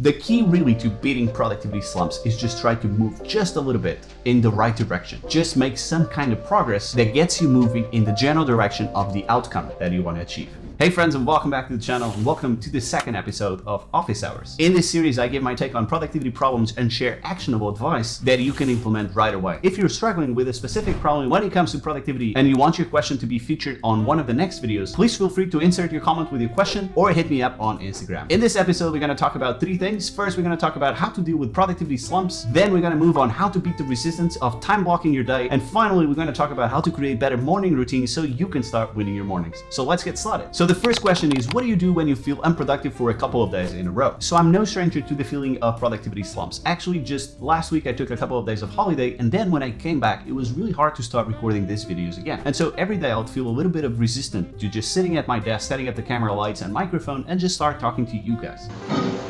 The key really to beating productivity slumps is just try to move just a little bit in the right direction. Just make some kind of progress that gets you moving in the general direction of the outcome that you want to achieve. Hey friends, and welcome back to the channel, and welcome to the second episode of Office Hours. In this series, I give my take on productivity problems and share actionable advice that you can implement right away. If you're struggling with a specific problem when it comes to productivity and you want your question to be featured on one of the next videos, please feel free to insert your comment with your question or hit me up on Instagram. In this episode, we're going to talk about three things. First, we're going to talk about how to deal with productivity slumps. Then we're going to move on how to beat the resistance of time blocking your day. And finally, we're going to talk about how to create better morning routines so you can start winning your mornings. So let's get started. So the first question is, what do you do when you feel unproductive for a couple of days in a row? So I'm no stranger to the feeling of productivity slumps. Actually, just last week I took a couple of days of holiday, and then when I came back, it was really hard to start recording these videos again. And so every day I would feel a little bit of resistant to just sitting at my desk, setting up the camera lights and microphone, and just start talking to you guys.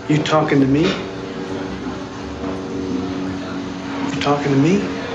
You talking to me? You talking to me?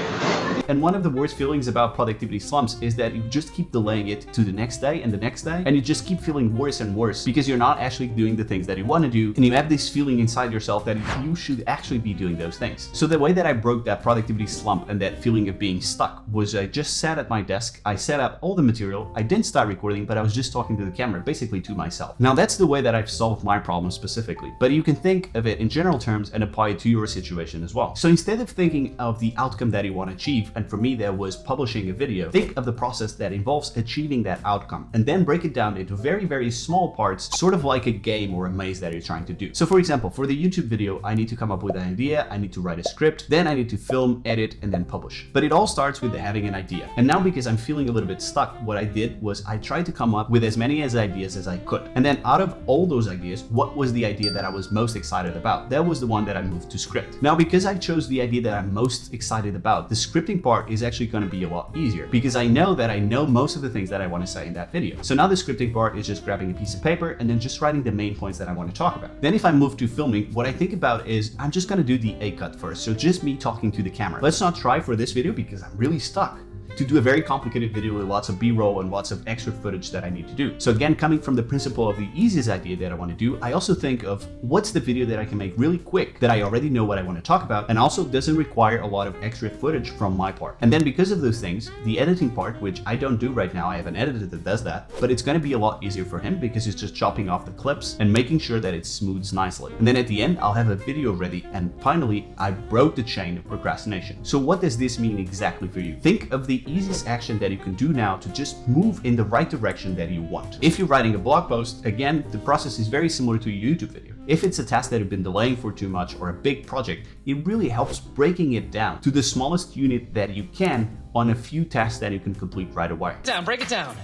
And one of the worst feelings about productivity slumps is that you just keep delaying it to the next day and the next day, and you just keep feeling worse and worse because you're not actually doing the things that you want to do, and you have this feeling inside yourself that you should actually be doing those things. So the way that I broke that productivity slump and that feeling of being stuck was I just sat at my desk, I set up all the material, I didn't start recording, but I was just talking to the camera, basically to myself. Now that's the way that I've solved my problem specifically, but you can think of it in general terms and apply it to your situation as well. So instead of thinking of the outcome that you want to achieve, and for me that was publishing a video, think of the process that involves achieving that outcome and then break it down into very, very small parts, sort of like a game or a maze that you're trying to do. So for example, for the YouTube video, I need to come up with an idea, I need to write a script, then I need to film, edit, and then publish. But it all starts with having an idea. And now because I'm feeling a little bit stuck, what I did was I tried to come up with as many ideas as I could. And then out of all those ideas, what was the idea that I was most excited about? That was the one that I moved to script. Now, because I chose the idea that I'm most excited about, the scripting part is actually going to be a lot easier because I know that I know most of the things that I want to say in that video. So now the scripting part is just grabbing a piece of paper and then just writing the main points that I want to talk about. Then if I move to filming, what I think about is I'm just going to do the A cut first. So just me talking to the camera. Let's not try for this video because I'm really stuck to do a very complicated video with lots of B-roll and lots of extra footage that I need to do. So again, coming from the principle of the easiest idea that I want to do, I also think of what's the video that I can make really quick that I already know what I want to talk about and also doesn't require a lot of extra footage from my part. And then because of those things, the editing part, which I don't do right now, I have an editor that does that, but it's going to be a lot easier for him because he's just chopping off the clips and making sure that it smooths nicely. And then at the end, I'll have a video ready, and finally, I broke the chain of procrastination. So what does this mean exactly for you? Think of the easiest action that you can do now to just move in the right direction that you want. If you're writing a blog post, again, the process is very similar to a YouTube video. If it's a task that you've been delaying for too much or a big project, it really helps breaking it down to the smallest unit that you can on a few tasks that you can complete right away. Break it down.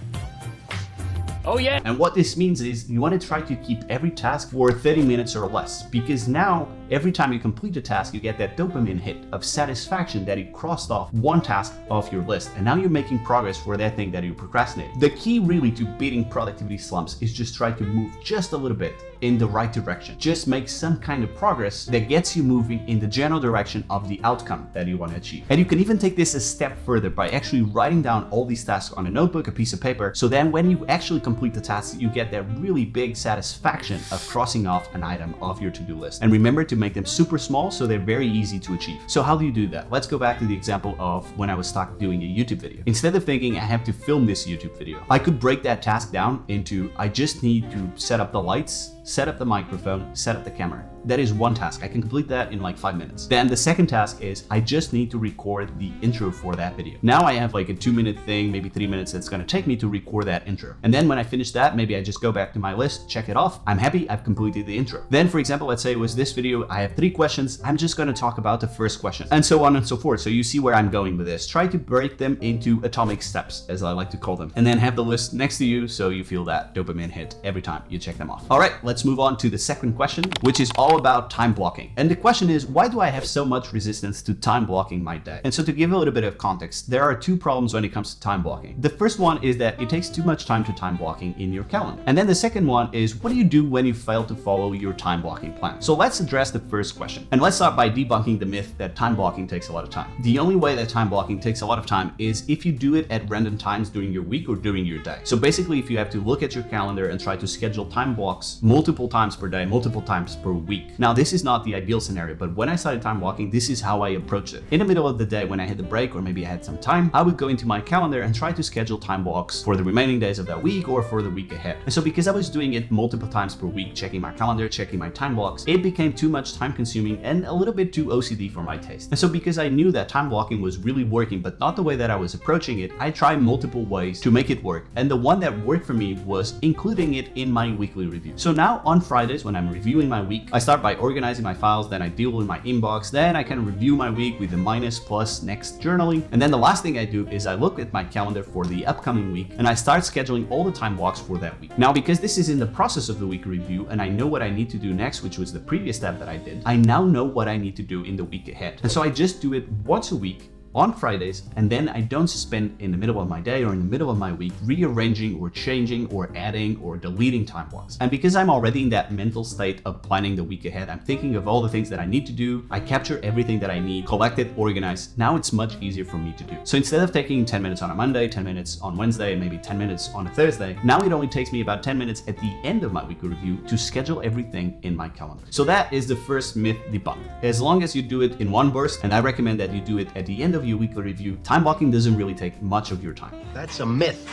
Oh yeah. And what this means is you want to try to keep every task for 30 minutes or less, because now every time you complete a task, you get that dopamine hit of satisfaction that you crossed off one task off your list, and now you're making progress for that thing that you procrastinated. The key really to beating productivity slumps is just try to move just a little bit in the right direction. Just make some kind of progress that gets you moving in the general direction of the outcome that you want to achieve. And you can even take this a step further by actually writing down all these tasks on a notebook, a piece of paper, so then when you actually complete the task, you get that really big satisfaction of crossing off an item off your to-do list. And remember to make them super small so they're very easy to achieve. So how do you do that? Let's go back to the example of when I was stuck doing a YouTube video. Instead of thinking I have to film this YouTube video, I could break that task down into I just need to set up the lights, set up the microphone, set up the camera. That is one task. I can complete that in like 5 minutes. Then the second task is I just need to record the intro for that video. Now I have like a 2-minute thing, maybe 3 minutes that's going to take me to record that intro. And then when I finish that, maybe I just go back to my list, check it off. I'm happy I've completed the intro. Then for example, let's say it was this video, I have 3 questions. I'm just going to talk about the first question and so on and so forth. So you see where I'm going with this. Try to break them into atomic steps, as I like to call them, and then have the list next to you so you feel that dopamine hit every time you check them off. All right, let's move on to the second question, which is all about time blocking. And the question is, why do I have so much resistance to time blocking my day? And so to give a little bit of context, there are 2 problems when it comes to time blocking. The first one is that it takes too much time to time blocking in your calendar. And then the second one is, what do you do when you fail to follow your time blocking plan? So let's address the first question. And let's start by debunking the myth that time blocking takes a lot of time. The only way that time blocking takes a lot of time is if you do it at random times during your week or during your day. So basically, if you have to look at your calendar and try to schedule time blocks multiple multiple times per day, multiple times per week. Now, this is not the ideal scenario, but when I started time blocking, this is how I approached it. In the middle of the day, when I had a break or maybe I had some time, I would go into my calendar and try to schedule time blocks for the remaining days of that week or for the week ahead. And so because I was doing it multiple times per week, checking my calendar, checking my time blocks, it became too much time consuming and a little bit too OCD for my taste. And so because I knew that time blocking was really working, but not the way that I was approaching it, I tried multiple ways to make it work. And the one that worked for me was including it in my weekly review. So now on Fridays, when I'm reviewing my week, I start by organizing my files, then I deal with my inbox, then I can review my week with the minus, plus, next journaling. And then the last thing I do is I look at my calendar for the upcoming week and I start scheduling all the time blocks for that week. Now, because this is in the process of the week review and I know what I need to do next, which was the previous step that I did, I now know what I need to do in the week ahead. And so I just do it once a week on Fridays, and then I don't spend in the middle of my day or in the middle of my week rearranging or changing or adding or deleting time blocks. And because I'm already in that mental state of planning the week ahead, I'm thinking of all the things that I need to do, I capture everything that I need, collect it, organize. Now it's much easier for me to do. So instead of taking 10 minutes on a Monday, 10 minutes on Wednesday, and maybe 10 minutes on a Thursday, now it only takes me about 10 minutes at the end of my weekly review to schedule everything in my calendar. So that is the first myth debunked. As long as you do it in one burst, and I recommend that you do it at the end of your weekly review, time blocking doesn't really take much of your time. That's a myth.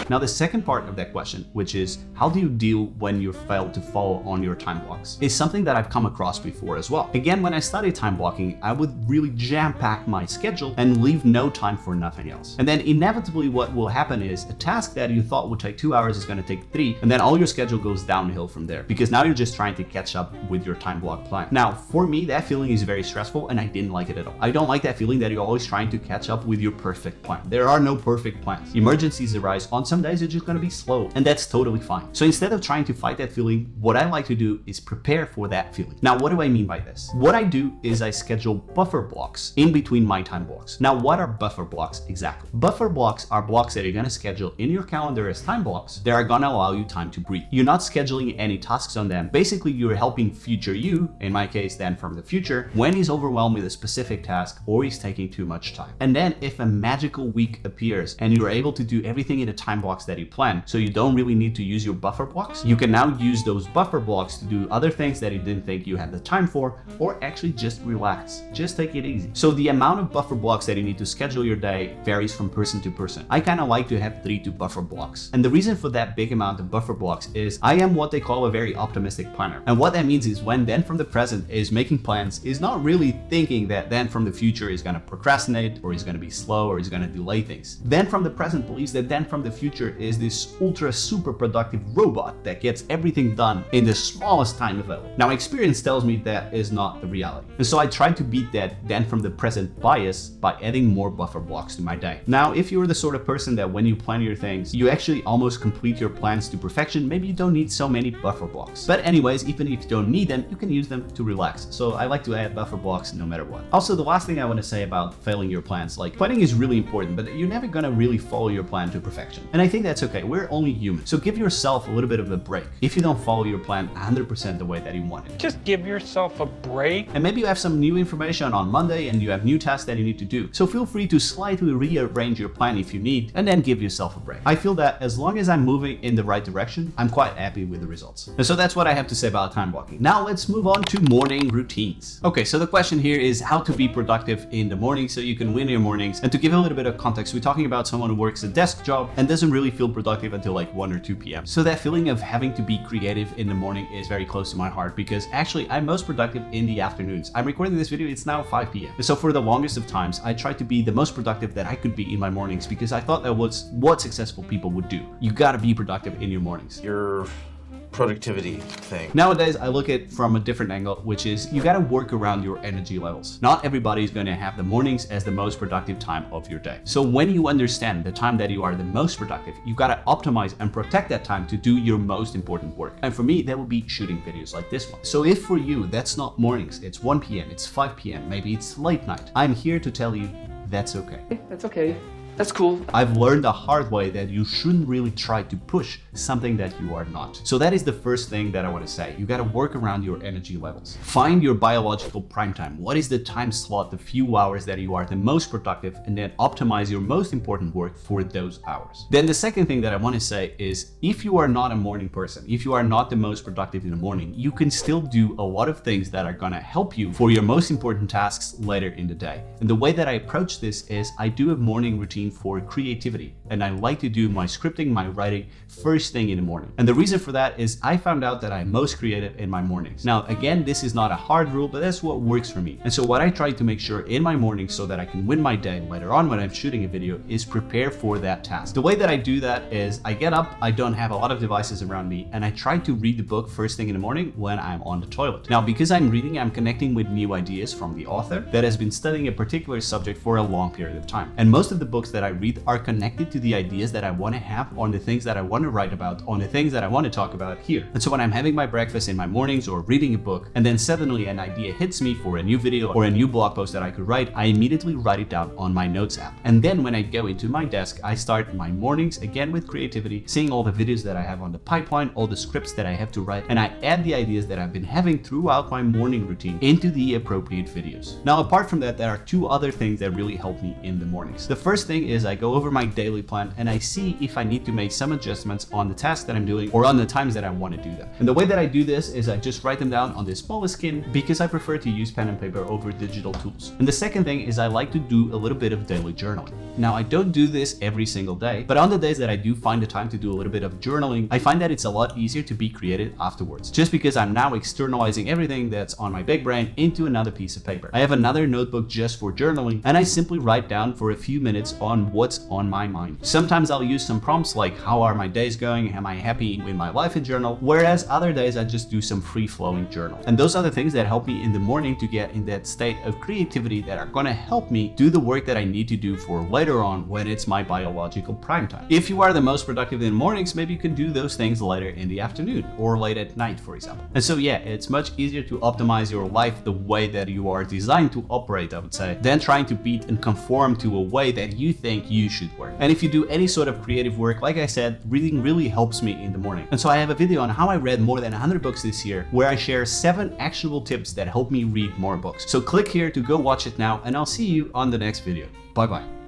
Now, the second part of that question, which is how do you deal when you fail to follow on your time blocks, is something that I've come across before as well. Again, when I studied time blocking, I would really jam-pack my schedule and leave no time for nothing else. And then inevitably what will happen is a task that you thought would take 2 hours is going to take 3, and then all your schedule goes downhill from there because now you're just trying to catch up with your time block plan. Now, for me, that feeling is very stressful and I didn't like it at all. I don't like that feeling that you're always trying to catch up with your perfect plan. There are no perfect plans. Emergencies arise. On some days, you're just going to be slow, and that's totally fine. So instead of trying to fight that feeling, what I like to do is prepare for that feeling. Now, what do I mean by this? What I do is I schedule buffer blocks in between my time blocks. Now, what are buffer blocks exactly? Buffer blocks are blocks that you're going to schedule in your calendar as time blocks that are going to allow you time to breathe. You're not scheduling any tasks on them. Basically, you're helping future you, in my case, Dan from the future, when he's overwhelmed with a specific task or he's taking too much time. And then if a magical week appears and you're able to do everything in the time blocks that you plan, so you don't really need to use your buffer blocks, you can now use those buffer blocks to do other things that you didn't think you had the time for, or actually just relax. Just take it easy. So the amount of buffer blocks that you need to schedule your day varies from person to person. I kind of like to have 3 to buffer blocks. And the reason for that big amount of buffer blocks is I am what they call a very optimistic planner. And what that means is when Dan from the present is making plans, is not really thinking that Dan from the future is going to procrastinate or he's going to be slow or he's going to delay things. Dan from the present believes that Dan from the future is this ultra super productive robot that gets everything done in the smallest time available. Now, experience tells me that is not the reality. And so I try to beat that Dan from the present bias by adding more buffer blocks to my day. Now, if you're the sort of person that when you plan your things, you actually almost complete your plans to perfection, maybe you don't need so many buffer blocks. But anyways, even if you don't need them, you can use them to relax. So I like to add buffer blocks no matter what. Also, the last thing I want to say about failing your plans, like planning is really important, but you're never going to really follow your plan to perfection. And I think that's okay. We're only human. So give yourself a little bit of a break if you don't follow your plan 100% the way that you want it. Just give yourself a break. And maybe you have some new information on Monday and you have new tasks that you need to do. So feel free to slightly rearrange your plan if you need, and then give yourself a break. I feel that as long as I'm moving in the right direction, I'm quite happy with the results. And so that's what I have to say about time blocking. Now let's move on to morning routines. Okay, so the question here is how to be productive in the morning so you can win your mornings. And to give a little bit of context, we're talking about someone who works a desk job and doesn't really feel productive until like 1 or 2 p.m. So that feeling of having to be creative in the morning is very close to my heart because actually I'm most productive in the afternoons. I'm recording this video, it's now 5 p.m. So for the longest of times, I tried to be the most productive that I could be in my mornings because I thought that was what successful people would do. You gotta be productive in your mornings. Your productivity thing. Nowadays, I look at it from a different angle, which is you gotta work around your energy levels. Not everybody is gonna have the mornings as the most productive time of your day. So when you understand the time that you are the most productive, you gotta optimize and protect that time to do your most important work. And for me, that would be shooting videos like this one. So if for you, that's not mornings, it's 1 p.m., it's 5 p.m., maybe it's late night, I'm here to tell you that's okay. That's okay. That's cool. I've learned the hard way that you shouldn't really try to push something that you are not. So that is the first thing that I want to say. You got to work around your energy levels. Find your biological prime time. What is the time slot, the few hours that you are the most productive, and then optimize your most important work for those hours. Then the second thing that I want to say is, if you are not a morning person, if you are not the most productive in the morning, you can still do a lot of things that are going to help you for your most important tasks later in the day. And the way that I approach this is I do a morning routine for creativity, and I like to do my scripting, my writing first thing in the morning. And the reason for that is I found out that I'm most creative in my mornings. Now, again, this is not a hard rule, but that's what works for me. And so what I try to make sure in my mornings so that I can win my day later on when I'm shooting a video is prepare for that task. The way that I do that is I get up, I don't have a lot of devices around me, and I try to read the book first thing in the morning when I'm on the toilet. Now, because I'm reading, I'm connecting with new ideas from the author that has been studying a particular subject for a long period of time. And most of the books that I read are connected to the ideas that I want to have on the things that I want to write about, on the things that I want to talk about here. And so when I'm having my breakfast in my mornings or reading a book, and then suddenly an idea hits me for a new video or a new blog post that I could write, I immediately write it down on my notes app. And then when I go into my desk, I start my mornings again with creativity, seeing all the videos that I have on the pipeline, all the scripts that I have to write, and I add the ideas that I've been having throughout my morning routine into the appropriate videos. Now, apart from that, there are two other things that really help me in the mornings. The first thing is I go over my daily plan and I see if I need to make some adjustments on the tasks that I'm doing or on the times that I want to do them. And the way that I do this is I just write them down on this Moleskine because I prefer to use pen and paper over digital tools. And the second thing is I like to do a little bit of daily journaling. Now, I don't do this every single day, but on the days that I do find the time to do a little bit of journaling, I find that it's a lot easier to be creative afterwards, just because I'm now externalizing everything that's on my big brain into another piece of paper. I have another notebook just for journaling, and I simply write down for a few minutes on what's on my mind. Sometimes I'll use some prompts like, how are my days going? Am I happy with my life in journal? Whereas other days I just do some free-flowing journal. And those are the things that help me in the morning to get in that state of creativity that are going to help me do the work that I need to do for later on when it's my biological prime time. If you are the most productive in the mornings, maybe you can do those things later in the afternoon or late at night, for example. And so yeah, it's much easier to optimize your life the way that you are designed to operate, I would say, than trying to beat and conform to a way that you think you should work. And if you do any sort of creative work, like I said, reading really helps me in the morning. And so I have a video on how I read more than 100 books this year, where I share 7 actionable tips that help me read more books. So click here to go watch it now, and I'll see you on the next video. Bye bye.